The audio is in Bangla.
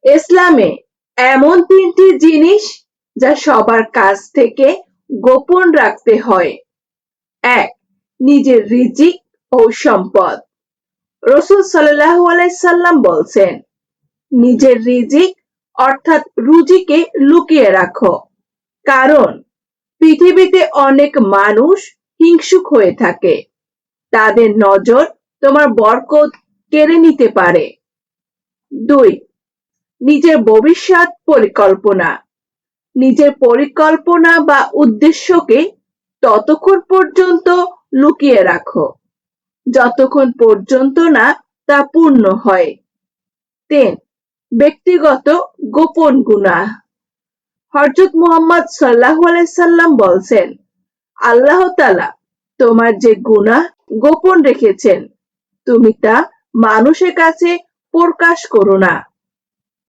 ইসলামে এমন তিনটি জিনিস যা সবার কাছ থেকে গোপন রাখতে হয়। ১. নিজের রিজিক ও সম্পদ। রাসূল সাল্লাল্লাহু আলাইহি সাল্লাম বলছেন, নিজের রিজিক অর্থাৎ রুজিকে লুকিয়ে রাখো, কারণ পৃথিবীতে অনেক মানুষ হিংসুক হয়ে থাকে। তাদের নজর তোমার বরকত কেড়ে নিতে পারে। ২. নিজের ভবিষ্যৎ পরিকল্পনা। নিজের পরিকল্পনা বা উদ্দেশ্যকে ততক্ষণ পর্যন্ত লুকিয়ে রাখো যতক্ষণ পর্যন্ত না তা পূর্ণ হয়। ৩. ব্যক্তিগত গোপন গুনাহ। হযরত মুহাম্মদ সাল্লাল্লাহু আলাইহি সাল্লাম বলছেন, আল্লাহ তাআলা তোমার যে গুনাহ গোপন রেখেছেন তুমি তা মানুষের কাছে প্রকাশ করো না।